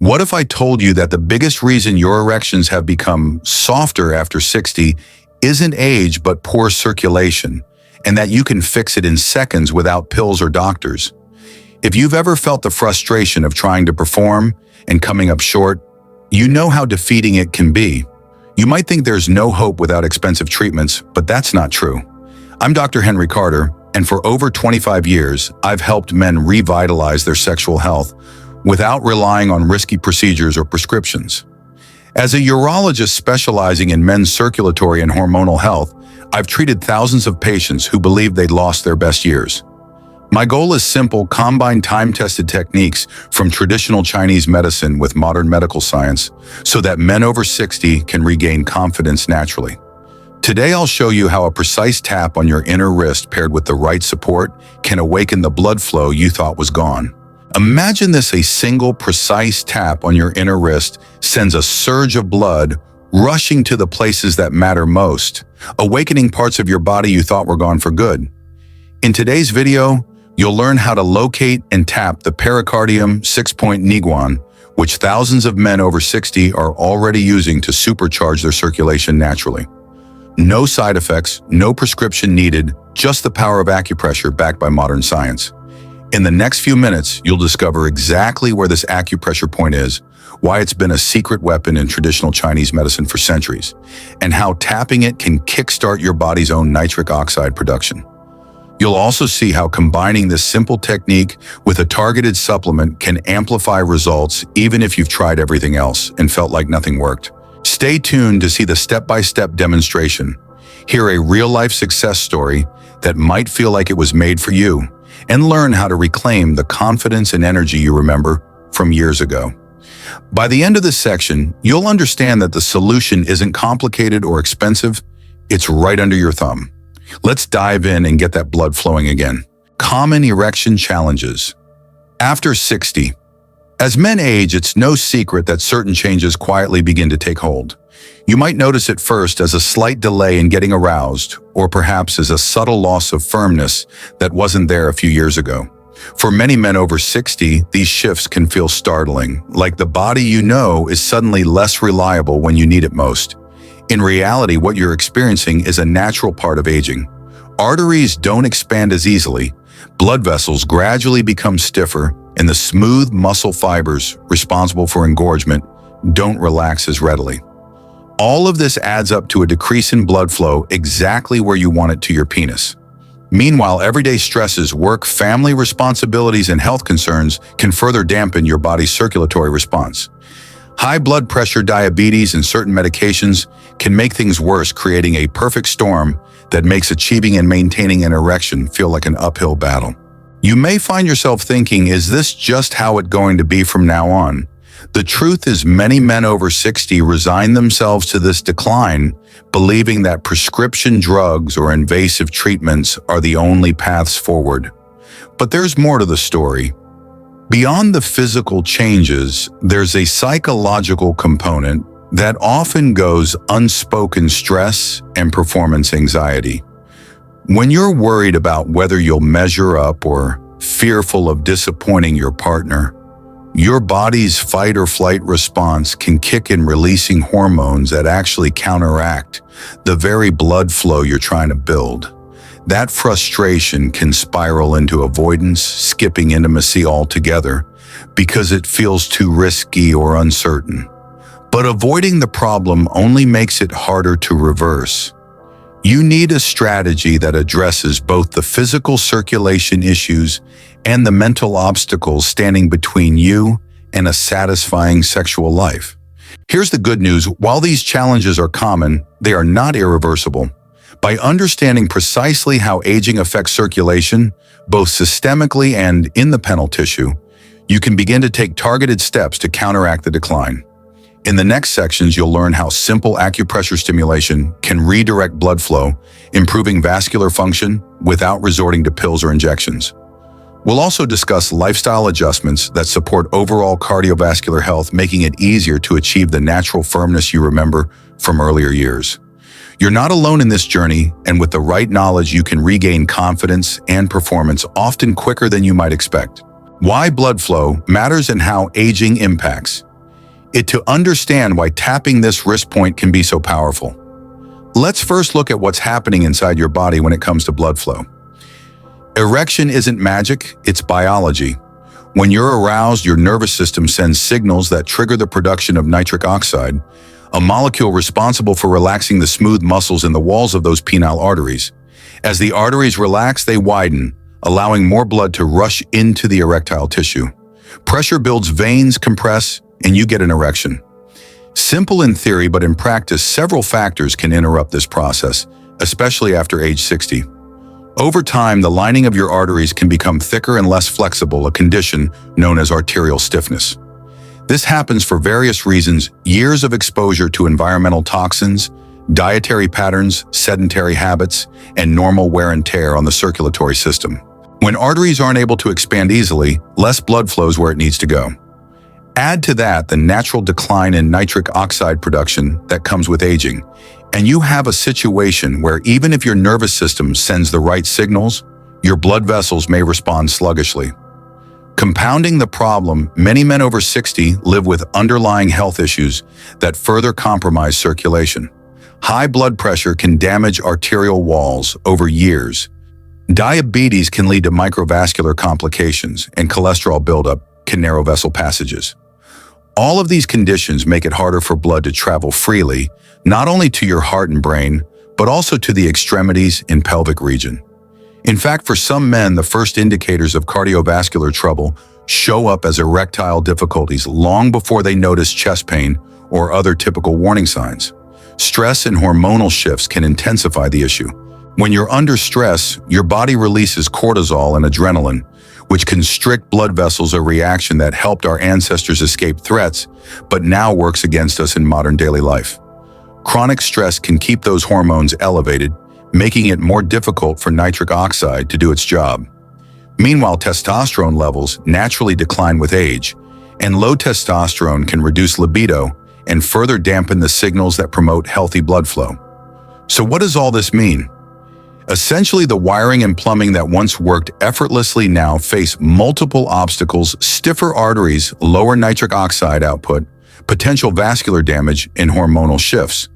What if I told you that the biggest reason your erections have become softer after 60 isn't age but poor circulation, and that you can fix it in seconds without pills or doctors? If you've ever felt the frustration of trying to perform and coming up short, you know how defeating it can be. You might think there's no hope without expensive treatments, but that's not true. I'm Dr. Henry Carter, and for over 25 years, I've helped men revitalize their sexual health without relying on risky procedures or prescriptions. As a urologist specializing in men's circulatory and hormonal health, I've treated thousands of patients who believe they'd lost their best years. My goal is simple: combine time-tested techniques from traditional Chinese medicine with modern medical science so that men over 60 can regain confidence naturally. Today, I'll show you how a precise tap on your inner wrist paired with the right support can awaken the blood flow you thought was gone. Imagine this: a single precise tap on your inner wrist sends a surge of blood rushing to the places that matter most, awakening parts of your body you thought were gone for good. In today's video, you'll learn how to locate and tap the Pericardium 6-point Neiguan, which thousands of men over 60 are already using to supercharge their circulation naturally. No side effects, no prescription needed, just the power of acupressure backed by modern science. In the next few minutes, you'll discover exactly where this acupressure point is, why it's been a secret weapon in traditional Chinese medicine for centuries, and how tapping it can kickstart your body's own nitric oxide production. You'll also see how combining this simple technique with a targeted supplement can amplify results even if you've tried everything else and felt like nothing worked. Stay tuned to see the step-by-step demonstration. Hear a real-life success story that might feel like it was made for you, and learn how to reclaim the confidence and energy you remember from years ago. By the end of this section, you'll understand that the solution isn't complicated or expensive. It's right under your thumb. Let's dive in and get that blood flowing again. Common erection challenges. After 60. As men age, it's no secret that certain changes quietly begin to take hold. You might notice it first as a slight delay in getting aroused, or perhaps as a subtle loss of firmness that wasn't there a few years ago. For many men over 60, these shifts can feel startling, like the body you know is suddenly less reliable when you need it most. In reality, what you're experiencing is a natural part of aging. Arteries don't expand as easily, blood vessels gradually become stiffer, and the smooth muscle fibers responsible for engorgement don't relax as readily. All of this adds up to a decrease in blood flow exactly where you want it to your penis. Meanwhile, everyday stresses, work, family responsibilities, and health concerns can further dampen your body's circulatory response. High blood pressure, diabetes, and certain medications can make things worse, creating a perfect storm that makes achieving and maintaining an erection feel like an uphill battle. You may find yourself thinking, is this just how it's going to be from now on? The truth is, many men over 60 resign themselves to this decline, believing that prescription drugs or invasive treatments are the only paths forward. But there's more to the story. Beyond the physical changes, there's a psychological component that often goes unspoken: stress and performance anxiety. When you're worried about whether you'll measure up or fearful of disappointing your partner, your body's fight or flight response can kick in, releasing hormones that actually counteract the very blood flow you're trying to build. That frustration can spiral into avoidance, skipping intimacy altogether because it feels too risky or uncertain. But avoiding the problem only makes it harder to reverse. You need a strategy that addresses both the physical circulation issues and the mental obstacles standing between you and a satisfying sexual life. Here's the good news: while these challenges are common, they are not irreversible. By understanding precisely how aging affects circulation, both systemically and in the penile tissue, you can begin to take targeted steps to counteract the decline. In the next sections, you'll learn how simple acupressure stimulation can redirect blood flow, improving vascular function without resorting to pills or injections. We'll also discuss lifestyle adjustments that support overall cardiovascular health, making it easier to achieve the natural firmness you remember from earlier years. You're not alone in this journey, and with the right knowledge, you can regain confidence and performance often quicker than you might expect. Why blood flow matters and how aging impacts To understand why tapping this wrist point can be so powerful. Let's first look at what's happening inside your body when it comes to blood flow. Erection isn't magic, it's biology. When you're aroused, your nervous system sends signals that trigger the production of nitric oxide, a molecule responsible for relaxing the smooth muscles in the walls of those penile arteries. As the arteries relax, they widen, allowing more blood to rush into the erectile tissue. Pressure builds, veins compress, and you get an erection. Simple in theory, but in practice, several factors can interrupt this process, especially after age 60. Over time, the lining of your arteries can become thicker and less flexible, a condition known as arterial stiffness. This happens for various reasons: years of exposure to environmental toxins, dietary patterns, sedentary habits, and normal wear and tear on the circulatory system. When arteries aren't able to expand easily, less blood flows where it needs to go. Add to that the natural decline in nitric oxide production that comes with aging, and you have a situation where even if your nervous system sends the right signals, your blood vessels may respond sluggishly. Compounding the problem, many men over 60 live with underlying health issues that further compromise circulation. High blood pressure can damage arterial walls over years. Diabetes can lead to microvascular complications, and cholesterol buildup can narrow vessel passages. All of these conditions make it harder for blood to travel freely, not only to your heart and brain, but also to the extremities and pelvic region. In fact, for some men, the first indicators of cardiovascular trouble show up as erectile difficulties long before they notice chest pain or other typical warning signs. Stress and hormonal shifts can intensify the issue. When you're under stress, your body releases cortisol and adrenaline, which constrict blood vessels, a reaction that helped our ancestors escape threats, but now works against us in modern daily life. Chronic stress can keep those hormones elevated, making it more difficult for nitric oxide to do its job. Meanwhile, testosterone levels naturally decline with age, and low testosterone can reduce libido and further dampen the signals that promote healthy blood flow. So what does all this mean? Essentially, the wiring and plumbing that once worked effortlessly now face multiple obstacles: stiffer arteries, lower nitric oxide output, potential vascular damage, and hormonal shifts.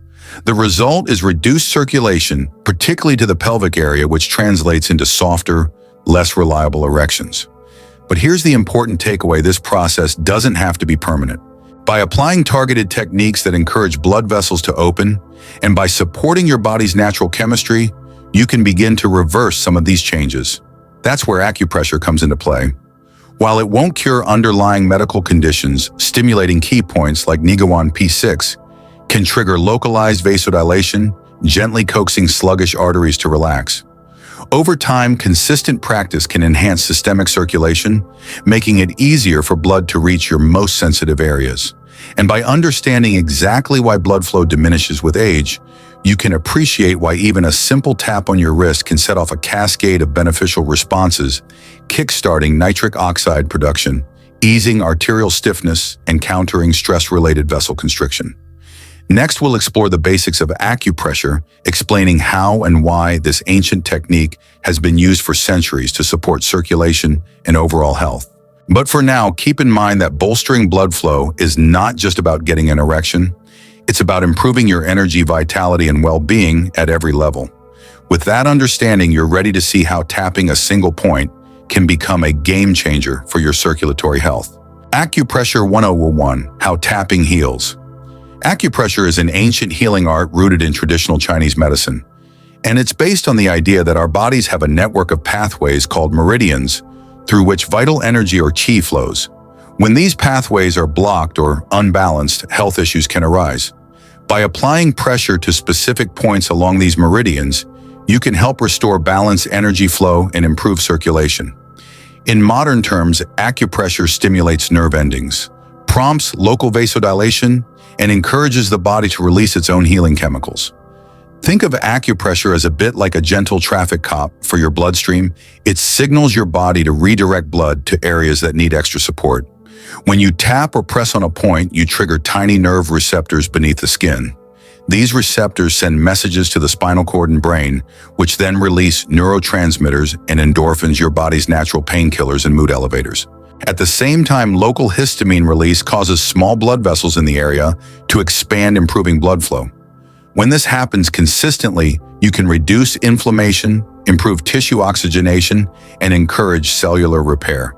The result is reduced circulation, particularly to the pelvic area, which translates into softer, less reliable erections. But here's the important takeaway: this process doesn't have to be permanent. By applying targeted techniques that encourage blood vessels to open, and by supporting your body's natural chemistry, you can begin to reverse some of these changes. That's where acupressure comes into play. While it won't cure underlying medical conditions, stimulating key points like Neiguan P6 can trigger localized vasodilation, gently coaxing sluggish arteries to relax. Over time, consistent practice can enhance systemic circulation, making it easier for blood to reach your most sensitive areas. And by understanding exactly why blood flow diminishes with age, you can appreciate why even a simple tap on your wrist can set off a cascade of beneficial responses, kickstarting nitric oxide production, easing arterial stiffness, and countering stress-related vessel constriction. Next, we'll explore the basics of acupressure, explaining how and why this ancient technique has been used for centuries to support circulation and overall health. But for now, keep in mind that bolstering blood flow is not just about getting an erection. It's about improving your energy, vitality, and well-being at every level. With that understanding, you're ready to see how tapping a single point can become a game changer for your circulatory health. Acupressure 101: How Tapping Heals. Acupressure is an ancient healing art rooted in traditional Chinese medicine, and it's based on the idea that our bodies have a network of pathways called meridians through which vital energy or qi flows. When these pathways are blocked or unbalanced, health issues can arise. By applying pressure to specific points along these meridians, you can help restore balance, energy flow, and improve circulation. In modern terms, acupressure stimulates nerve endings, prompts local vasodilation, and encourages the body to release its own healing chemicals. Think of acupressure as a bit like a gentle traffic cop for your bloodstream. It signals your body to redirect blood to areas that need extra support. When you tap or press on a point, you trigger tiny nerve receptors beneath the skin. These receptors send messages to the spinal cord and brain, which then release neurotransmitters and endorphins, your body's natural painkillers and mood elevators. At the same time, local histamine release causes small blood vessels in the area to expand, improving blood flow. When this happens consistently, you can reduce inflammation, improve tissue oxygenation, and encourage cellular repair.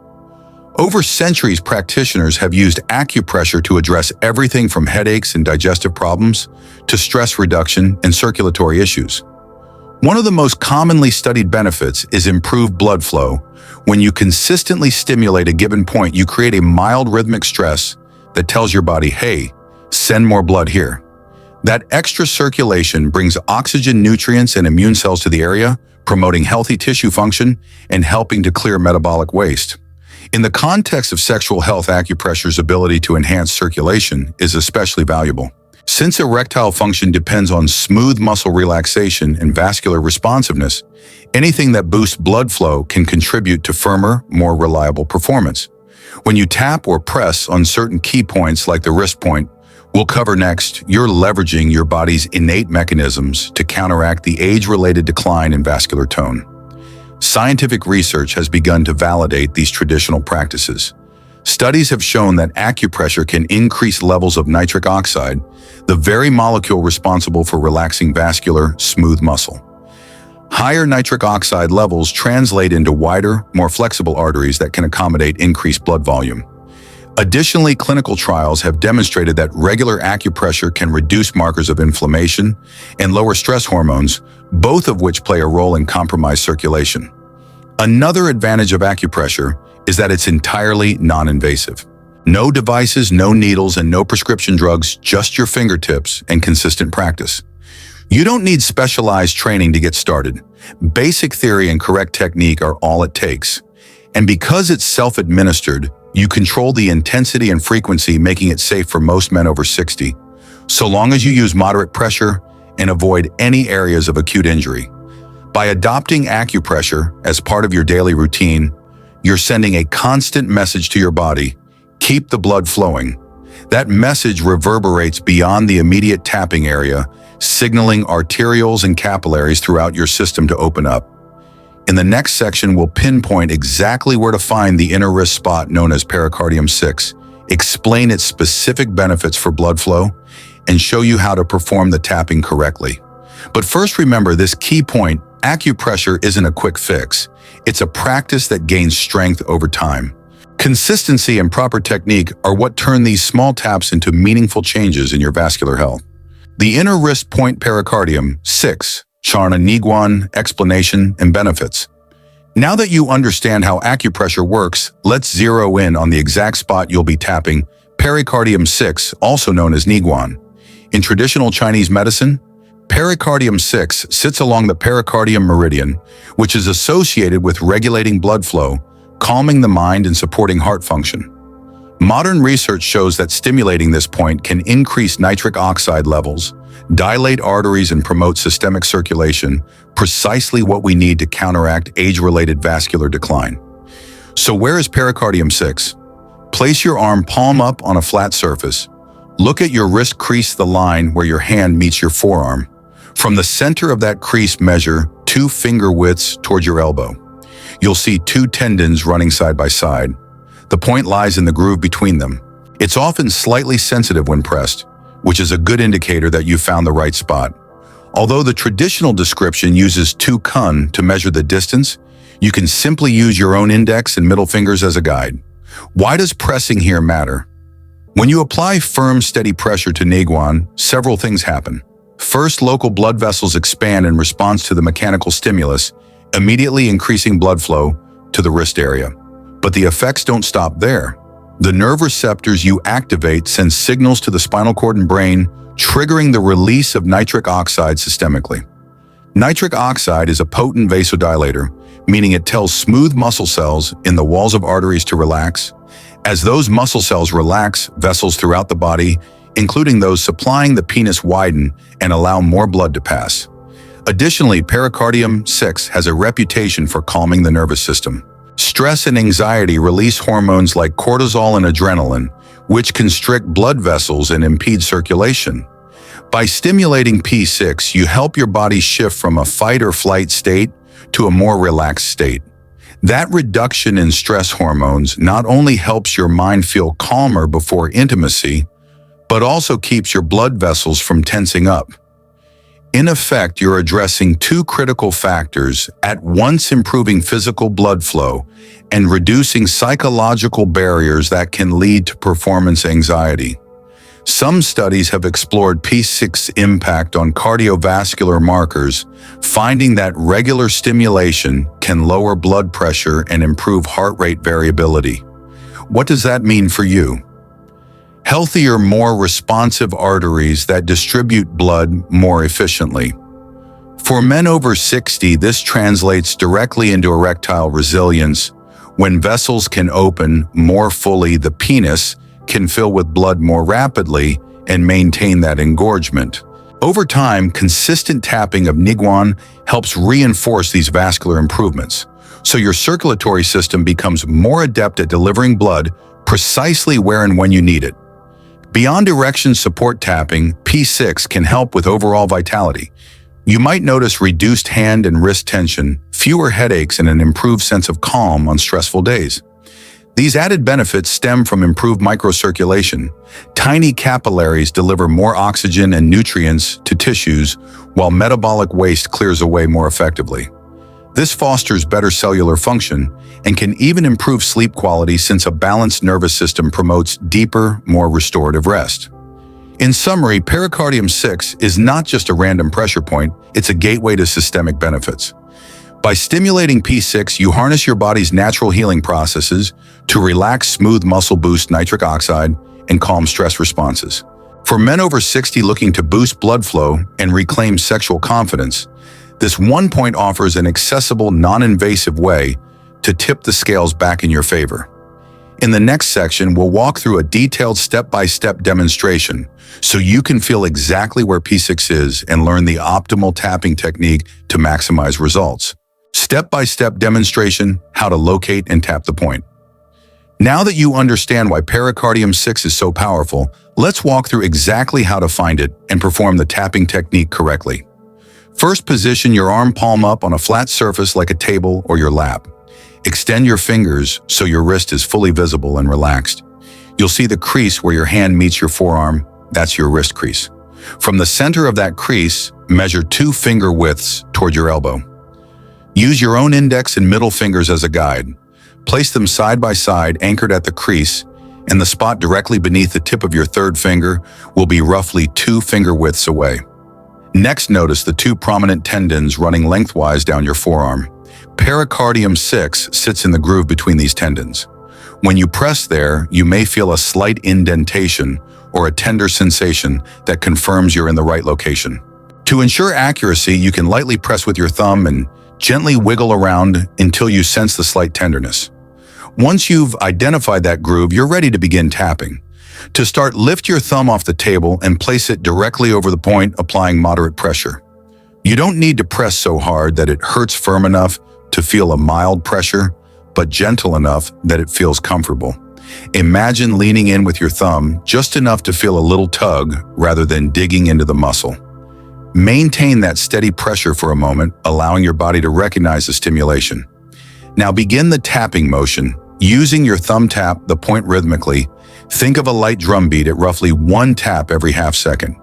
Over centuries, practitioners have used acupressure to address everything from headaches and digestive problems to stress reduction and circulatory issues. One of the most commonly studied benefits is improved blood flow. When you consistently stimulate a given point, you create a mild rhythmic stress that tells your body, hey, send more blood here. That extra circulation brings oxygen, nutrients, and immune cells to the area, promoting healthy tissue function and helping to clear metabolic waste. In the context of sexual health, acupressure's ability to enhance circulation is especially valuable. Since erectile function depends on smooth muscle relaxation and vascular responsiveness, anything that boosts blood flow can contribute to firmer, more reliable performance. When you tap or press on certain key points like the wrist point we'll cover next, you're leveraging your body's innate mechanisms to counteract the age-related decline in vascular tone. Scientific research has begun to validate these traditional practices. Studies have shown that acupressure can increase levels of nitric oxide, the very molecule responsible for relaxing vascular, smooth muscle. Higher nitric oxide levels translate into wider, more flexible arteries that can accommodate increased blood volume. Additionally, clinical trials have demonstrated that regular acupressure can reduce markers of inflammation and lower stress hormones, both of which play a role in compromised circulation. Another advantage of acupressure is that it's entirely non-invasive. No devices, no needles, and no prescription drugs, just your fingertips and consistent practice. You don't need specialized training to get started. Basic theory and correct technique are all it takes. And because it's self-administered, you control the intensity and frequency, making it safe for most men over 60, so long as you use moderate pressure and avoid any areas of acute injury. By adopting acupressure as part of your daily routine, you're sending a constant message to your body: keep the blood flowing. That message reverberates beyond the immediate tapping area, signaling arterioles and capillaries throughout your system to open up. In the next section, we'll pinpoint exactly where to find the inner wrist spot known as Pericardium 6, explain its specific benefits for blood flow, and show you how to perform the tapping correctly. But first, remember this key point: acupressure isn't a quick fix. It's a practice that gains strength over time. Consistency and proper technique are what turn these small taps into meaningful changes in your vascular health. The inner wrist point Pericardium 6, Charna Neiguan, explanation and benefits. Now that you understand how acupressure works, let's zero in on the exact spot you'll be tapping: Pericardium 6, also known as Neiguan. In traditional Chinese medicine, Pericardium 6 sits along the pericardium meridian, which is associated with regulating blood flow, calming the mind, and supporting heart function. Modern research shows that stimulating this point can increase nitric oxide levels, dilate arteries, and promote systemic circulation, precisely what we need to counteract age-related vascular decline. So where is Pericardium 6? Place your arm palm up on a flat surface. Look at your wrist crease, the line where your hand meets your forearm. From the center of that crease, measure 2 finger widths toward your elbow. You'll see 2 tendons running side by side. The point lies in the groove between them. It's often slightly sensitive when pressed, which is a good indicator that you found the right spot. Although the traditional description uses 2 kun to measure the distance, you can simply use your own index and middle fingers as a guide. Why does pressing here matter? When you apply firm, steady pressure to Neiguan, several things happen. First, local blood vessels expand in response to the mechanical stimulus, immediately increasing blood flow to the wrist area. But the effects don't stop there. The nerve receptors you activate send signals to the spinal cord and brain, triggering the release of nitric oxide systemically. Nitric oxide is a potent vasodilator, meaning it tells smooth muscle cells in the walls of arteries to relax. As those muscle cells relax, vessels throughout the body, including those supplying the penis, widen and allow more blood to pass. Additionally, Pericardium 6 has a reputation for calming the nervous system. Stress and anxiety release hormones like cortisol and adrenaline, which constrict blood vessels and impede circulation. By stimulating P6, you help your body shift from a fight or flight state to a more relaxed state. That reduction in stress hormones not only helps your mind feel calmer before intimacy, but also keeps your blood vessels from tensing up. In effect, you're addressing two critical factors, at once improving physical blood flow and reducing psychological barriers that can lead to performance anxiety. Some studies have explored P6's impact on cardiovascular markers, finding that regular stimulation can lower blood pressure and improve heart rate variability. What does that mean for you? Healthier, more responsive arteries that distribute blood more efficiently. For men over 60, this translates directly into erectile resilience. When vessels can open more fully, the penis can fill with blood more rapidly and maintain that engorgement. Over time, consistent tapping of Neiguan helps reinforce these vascular improvements, so your circulatory system becomes more adept at delivering blood precisely where and when you need it. Beyond erection support tapping, P6 can help with overall vitality. You might notice reduced hand and wrist tension, fewer headaches, and an improved sense of calm on stressful days. These added benefits stem from improved microcirculation. Tiny capillaries deliver more oxygen and nutrients to tissues, while metabolic waste clears away more effectively. This fosters better cellular function and can even improve sleep quality, since a balanced nervous system promotes deeper, more restorative rest. In summary, Pericardium 6 is not just a random pressure point, it's a gateway to systemic benefits. By stimulating P6, you harness your body's natural healing processes to relax smooth muscle, boost nitric oxide, and calm stress responses. For men over 60 looking to boost blood flow and reclaim sexual confidence, this one point offers an accessible, non-invasive way to tip the scales back in your favor. In the next section, we'll walk through a detailed step-by-step demonstration so you can feel exactly where P6 is and learn the optimal tapping technique to maximize results. Step-by-step demonstration, how to locate and tap the point. Now that you understand why Pericardium 6 is so powerful, let's walk through exactly how to find it and perform the tapping technique correctly. First, position your arm palm up on a flat surface like a table or your lap. Extend your fingers so your wrist is fully visible and relaxed. You'll see the crease where your hand meets your forearm. That's your wrist crease. From the center of that crease, measure 2 finger widths toward your elbow. Use your own index and middle fingers as a guide. Place them side by side, anchored at the crease, and the spot directly beneath the tip of your third finger will be roughly 2 finger widths away. Next, notice the 2 prominent tendons running lengthwise down your forearm. Pericardium 6 sits in the groove between these tendons. When you press there, you may feel a slight indentation or a tender sensation that confirms you're in the right location. To ensure accuracy, you can lightly press with your thumb and gently wiggle around until you sense the slight tenderness. Once you've identified that groove, you're ready to begin tapping. To start, lift your thumb off the table and place it directly over the point, applying moderate pressure. You don't need to press so hard that it hurts, firm enough to feel a mild pressure, but gentle enough that it feels comfortable. Imagine leaning in with your thumb, just enough to feel a little tug rather than digging into the muscle. Maintain that steady pressure for a moment, allowing your body to recognize the stimulation. Now begin the tapping motion. Using your thumb, tap the point rhythmically. Think of a light drum beat at roughly 1 tap every half second.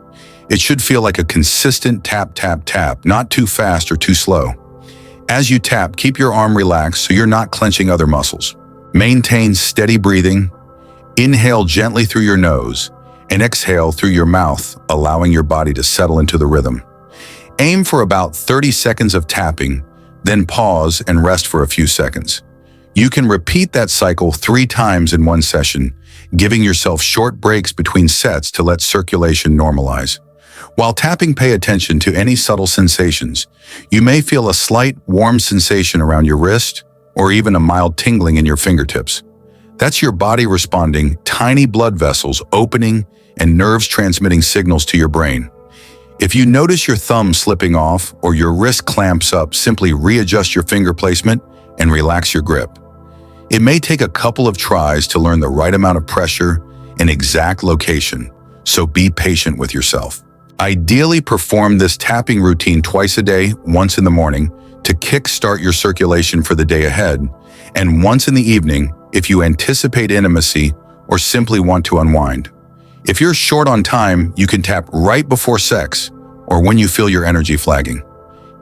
It should feel like a consistent tap, tap, tap, not too fast or too slow. As you tap, keep your arm relaxed so you're not clenching other muscles. Maintain steady breathing. Inhale gently through your nose and exhale through your mouth, allowing your body to settle into the rhythm. Aim for about 30 seconds of tapping, then pause and rest for a few seconds. You can repeat that cycle 3 times in one session, giving yourself short breaks between sets to let circulation normalize. While tapping, pay attention to any subtle sensations. You may feel a slight warm sensation around your wrist or even a mild tingling in your fingertips. That's your body responding, tiny blood vessels opening and nerves transmitting signals to your brain. If you notice your thumb slipping off or your wrist clamps up, simply readjust your finger placement and relax your grip. It may take a couple of tries to learn the right amount of pressure and exact location, so be patient with yourself. Ideally, perform this tapping routine twice a day, once in the morning, to kickstart your circulation for the day ahead, and once in the evening if you anticipate intimacy or simply want to unwind. If you're short on time, you can tap right before sex or when you feel your energy flagging.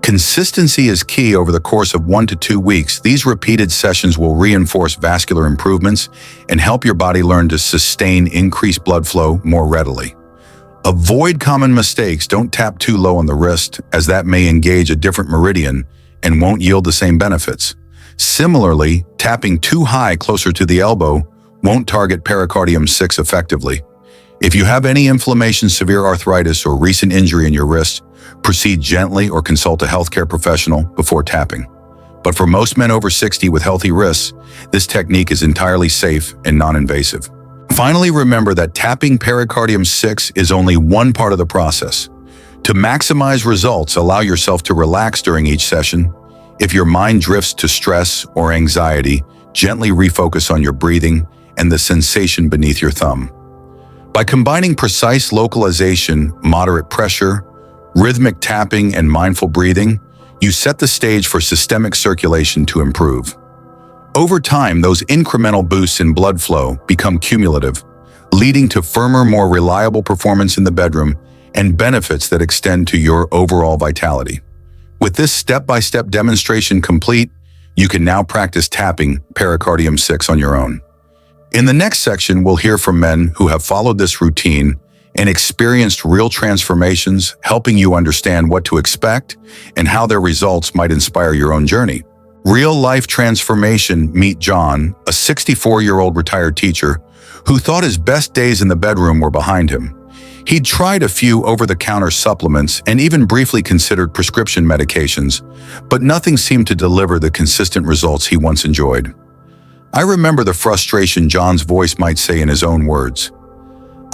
Consistency is key. Over the course of 1 to 2 weeks. These repeated sessions will reinforce vascular improvements and help your body learn to sustain increased blood flow more readily. Avoid common mistakes. Don't tap too low on the wrist, as that may engage a different meridian and won't yield the same benefits. Similarly, tapping too high closer to the elbow won't target pericardium 6 effectively. If you have any inflammation, severe arthritis, or recent injury in your wrist, proceed gently or consult a healthcare professional before tapping. But for most men over 60 with healthy wrists, this technique is entirely safe and non-invasive. Finally, remember that tapping pericardium 6 is only one part of the process. To maximize results, allow yourself to relax during each session. If your mind drifts to stress or anxiety, gently refocus on your breathing and the sensation beneath your thumb. By combining precise localization, moderate pressure, rhythmic tapping, and mindful breathing, you set the stage for systemic circulation to improve. Over time, those incremental boosts in blood flow become cumulative, leading to firmer, more reliable performance in the bedroom and benefits that extend to your overall vitality. With this step-by-step demonstration complete, you can now practice tapping pericardium 6 on your own. In the next section, we'll hear from men who have followed this routine and experienced real transformations, helping you understand what to expect and how their results might inspire your own journey. Real-life transformation. Meet John, a 64-year-old retired teacher who thought his best days in the bedroom were behind him. He'd tried a few over-the-counter supplements and even briefly considered prescription medications, but nothing seemed to deliver the consistent results he once enjoyed. I remember the frustration John's voice might say in his own words.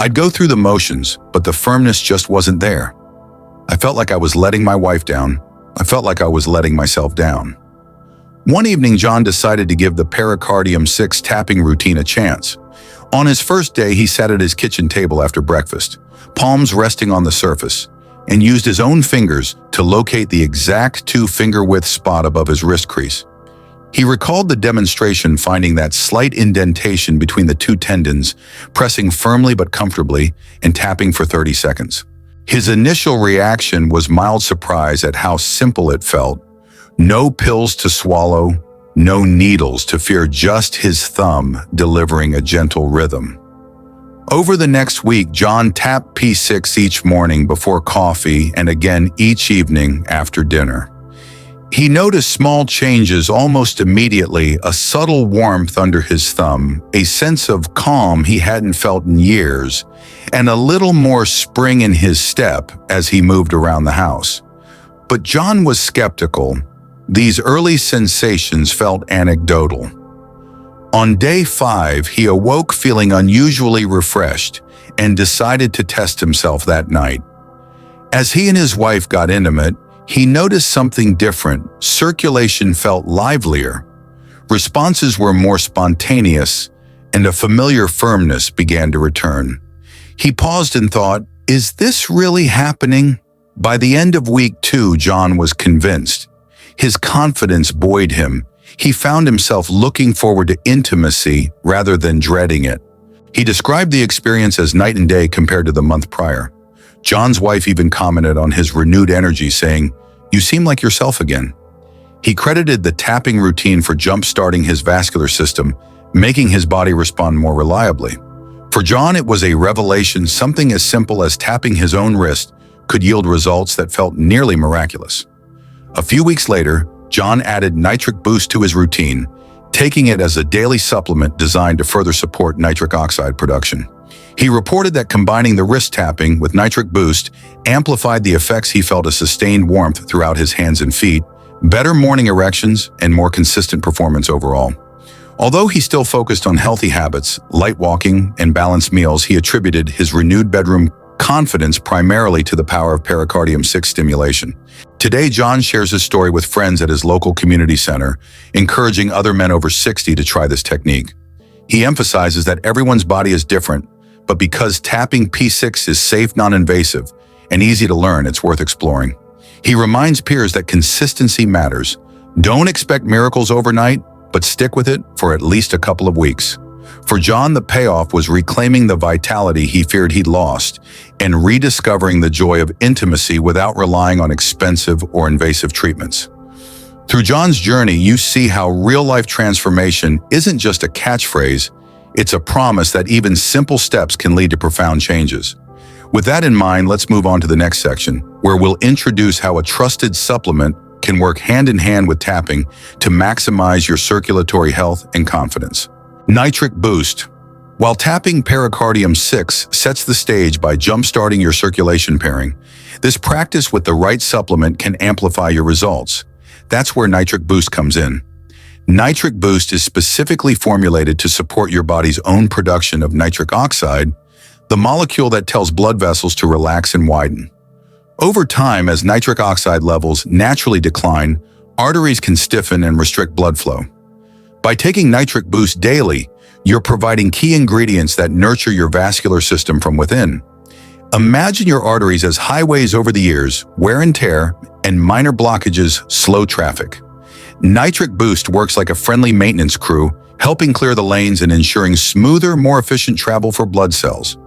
I'd go through the motions, but the firmness just wasn't there. I felt like I was letting my wife down. I felt like I was letting myself down. One evening, John decided to give the pericardium 6 tapping routine a chance. On his first day, he sat at his kitchen table after breakfast, palms resting on the surface, and used his own fingers to locate the exact 2-finger-width spot above his wrist crease. He recalled the demonstration, finding that slight indentation between the 2 tendons, pressing firmly but comfortably, and tapping for 30 seconds. His initial reaction was mild surprise at how simple it felt. No pills to swallow, no needles to fear, just his thumb delivering a gentle rhythm. Over the next week, John tapped P6 each morning before coffee and again each evening after dinner. He noticed small changes almost immediately, a subtle warmth under his thumb, a sense of calm he hadn't felt in years, and a little more spring in his step as he moved around the house. But John was skeptical. These early sensations felt anecdotal. On day 5, he awoke feeling unusually refreshed and decided to test himself that night. As he and his wife got intimate, he noticed something different. Circulation felt livelier. Responses were more spontaneous, and a familiar firmness began to return. He paused and thought, is this really happening? By the end of week 2, John was convinced. His confidence buoyed him. He found himself looking forward to intimacy rather than dreading it. He described the experience as night and day compared to the month prior. John's wife even commented on his renewed energy, saying, "You seem like yourself again." He credited the tapping routine for jump-starting his vascular system, making his body respond more reliably. For John, it was a revelation. Something as simple as tapping his own wrist could yield results that felt nearly miraculous. A few weeks later, John added Nitric Boost to his routine, taking it as a daily supplement designed to further support nitric oxide production. He reported that combining the wrist tapping with Nitric Boost amplified the effects. He felt a sustained warmth throughout his hands and feet, better morning erections, and more consistent performance overall. Although he still focused on healthy habits, light walking, and balanced meals, he attributed his renewed bedroom confidence primarily to the power of pericardium 6 stimulation. Today, John shares his story with friends at his local community center, encouraging other men over 60 to try this technique. He emphasizes that everyone's body is different, but because tapping P6 is safe, non-invasive, and easy to learn, it's worth exploring. He reminds peers that consistency matters. Don't expect miracles overnight, but stick with it for at least a couple of weeks. For John, the payoff was reclaiming the vitality he feared he'd lost and rediscovering the joy of intimacy without relying on expensive or invasive treatments. Through John's journey, you see how real-life transformation isn't just a catchphrase, it's a promise that even simple steps can lead to profound changes. With that in mind, let's move on to the next section, where we'll introduce how a trusted supplement can work hand-in-hand with tapping to maximize your circulatory health and confidence. Nitric Boost. While tapping Pericardium 6 sets the stage by jump-starting your circulation pairing, this practice with the right supplement can amplify your results. That's where Nitric Boost comes in. Nitric Boost is specifically formulated to support your body's own production of nitric oxide, the molecule that tells blood vessels to relax and widen. Over time, as nitric oxide levels naturally decline, arteries can stiffen and restrict blood flow. By taking Nitric Boost daily, you're providing key ingredients that nurture your vascular system from within. Imagine your arteries as highways over the years, wear and tear, and minor blockages slow traffic. Nitric Boost works like a friendly maintenance crew, helping clear the lanes and ensuring smoother, more efficient travel for blood cells.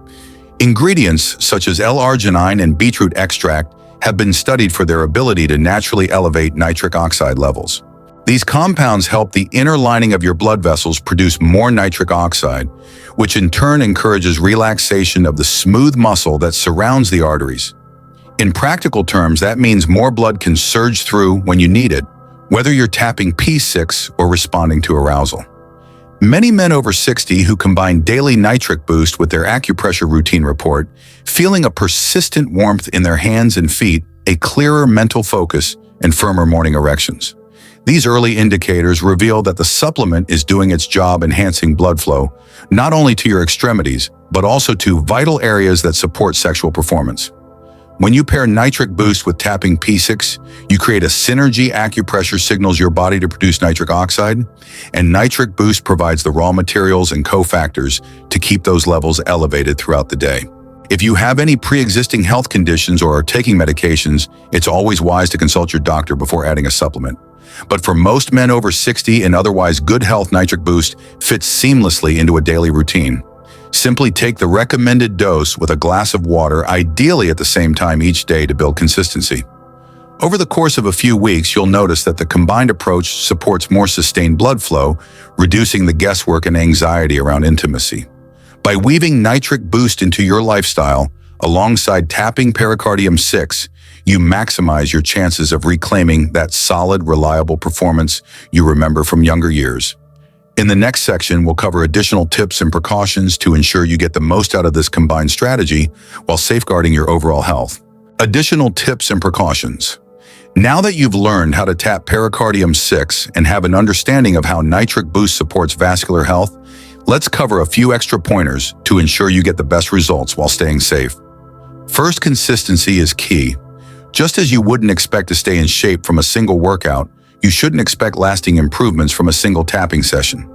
Ingredients such as L-arginine and beetroot extract have been studied for their ability to naturally elevate nitric oxide levels. These compounds help the inner lining of your blood vessels produce more nitric oxide, which in turn encourages relaxation of the smooth muscle that surrounds the arteries. In practical terms, that means more blood can surge through when you need it, whether you're tapping P6 or responding to arousal. Many men over 60 who combine daily Nitric Boost with their acupressure routine report, feeling a persistent warmth in their hands and feet, a clearer mental focus, and firmer morning erections. These early indicators reveal that the supplement is doing its job enhancing blood flow, not only to your extremities, but also to vital areas that support sexual performance. When you pair Nitric Boost with tapping P6, you create a synergy. Acupressure signals your body to produce nitric oxide, and Nitric Boost provides the raw materials and cofactors to keep those levels elevated throughout the day. If you have any pre-existing health conditions or are taking medications, it's always wise to consult your doctor before adding a supplement. But for most men over 60 in otherwise good health, Nitric Boost fits seamlessly into a daily routine. Simply take the recommended dose with a glass of water, ideally at the same time each day to build consistency. Over the course of a few weeks, you'll notice that the combined approach supports more sustained blood flow, reducing the guesswork and anxiety around intimacy. By weaving Nitric Boost into your lifestyle, alongside tapping Pericardium 6, you maximize your chances of reclaiming that solid, reliable performance you remember from younger years. In the next section, we'll cover additional tips and precautions to ensure you get the most out of this combined strategy while safeguarding your overall health. Additional tips and precautions. Now that you've learned how to tap Pericardium 6 and have an understanding of how Nitric Boost supports vascular health, let's cover a few extra pointers to ensure you get the best results while staying safe. First, consistency is key. Just as you wouldn't expect to stay in shape from a single workout, you shouldn't expect lasting improvements from a single tapping session.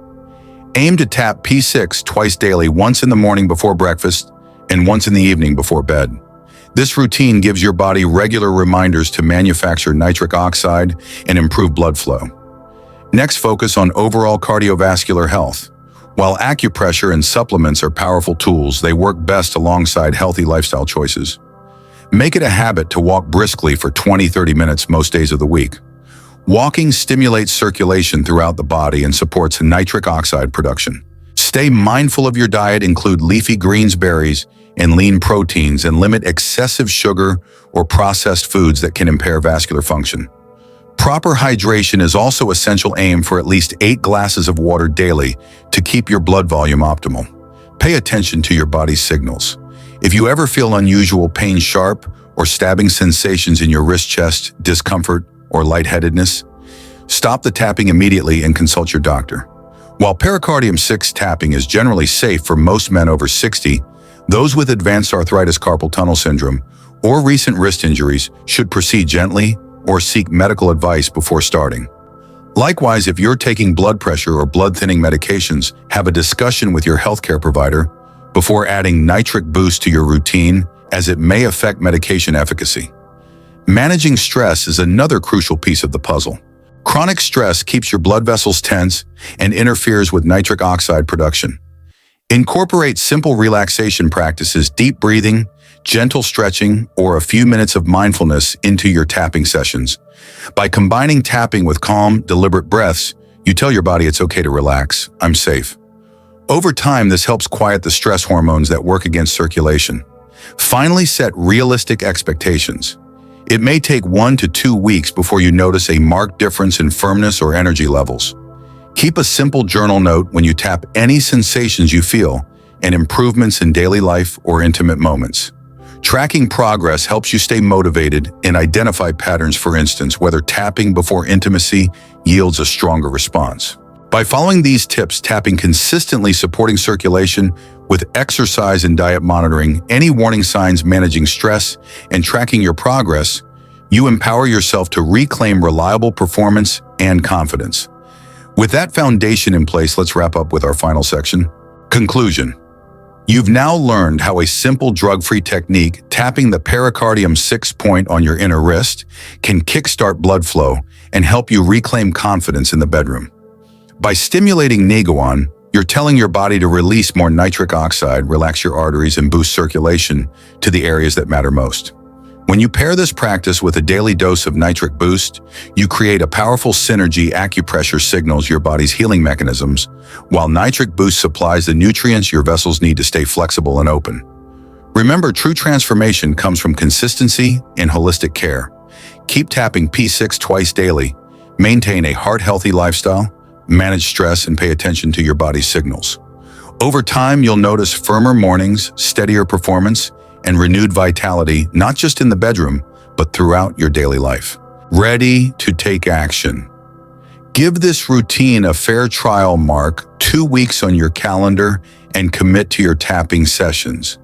Aim to tap P6 twice daily, once in the morning before breakfast and once in the evening before bed. This routine gives your body regular reminders to manufacture nitric oxide and improve blood flow. Next, focus on overall cardiovascular health. While acupressure and supplements are powerful tools, they work best alongside healthy lifestyle choices. Make it a habit to walk briskly for 20-30 minutes most days of the week. Walking stimulates circulation throughout the body and supports nitric oxide production. Stay mindful of your diet, include leafy greens, berries, and lean proteins, and limit excessive sugar or processed foods that can impair vascular function. Proper hydration is also essential. Aim for at least 8 glasses of water daily to keep your blood volume optimal. Pay attention to your body's signals. If you ever feel unusual pain, sharp or stabbing sensations in your wrist, chest, discomfort, or lightheadedness, stop the tapping immediately and consult your doctor. While Pericardium 6 tapping is generally safe for most men over 60, those with advanced arthritis, carpal tunnel syndrome, or recent wrist injuries should proceed gently or seek medical advice before starting. Likewise, if you're taking blood pressure or blood thinning medications, have a discussion with your healthcare provider before adding Nitric Boost to your routine, as it may affect medication efficacy. Managing stress is another crucial piece of the puzzle. Chronic stress keeps your blood vessels tense and interferes with nitric oxide production. Incorporate simple relaxation practices, deep breathing, gentle stretching, or a few minutes of mindfulness into your tapping sessions. By combining tapping with calm, deliberate breaths, you tell your body it's okay to relax, I'm safe. Over time, this helps quiet the stress hormones that work against circulation. Finally, set realistic expectations. It may take 1 to 2 weeks before you notice a marked difference in firmness or energy levels. Keep a simple journal note when you tap any sensations you feel and improvements in daily life or intimate moments. Tracking progress helps you stay motivated and identify patterns, for instance, whether tapping before intimacy yields a stronger response. By following these tips, tapping consistently, supporting circulation with exercise and diet monitoring, any warning signs, managing stress, and tracking your progress, you empower yourself to reclaim reliable performance and confidence. With that foundation in place, let's wrap up with our final section. Conclusion. You've now learned how a simple drug-free technique, tapping the pericardium 6-point on your inner wrist, can kickstart blood flow and help you reclaim confidence in the bedroom. By stimulating Neiguan, you're telling your body to release more nitric oxide, relax your arteries, and boost circulation to the areas that matter most. When you pair this practice with a daily dose of Nitric Boost, you create a powerful synergy. Acupressure signals your body's healing mechanisms, while Nitric Boost supplies the nutrients your vessels need to stay flexible and open. Remember, true transformation comes from consistency and holistic care. Keep tapping P6 twice daily, maintain a heart-healthy lifestyle, manage stress, and pay attention to your body's signals. Over time, you'll notice firmer mornings, steadier performance, and renewed vitality, not just in the bedroom, but throughout your daily life. Ready to take action. Give this routine a fair trial. Mark 2 weeks on your calendar and commit to your tapping sessions.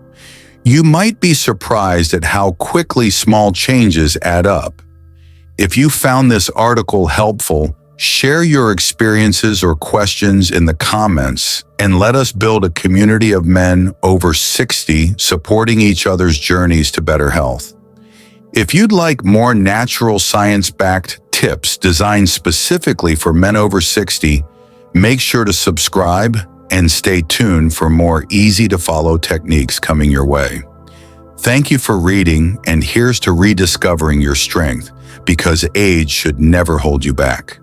You might be surprised at how quickly small changes add up. If you found this article helpful, share your experiences or questions in the comments, and let us build a community of men over 60 supporting each other's journeys to better health. If you'd like more natural science-backed tips designed specifically for men over 60, make sure to subscribe and stay tuned for more easy-to-follow techniques coming your way. Thank you for reading, and here's to rediscovering your strength, because age should never hold you back.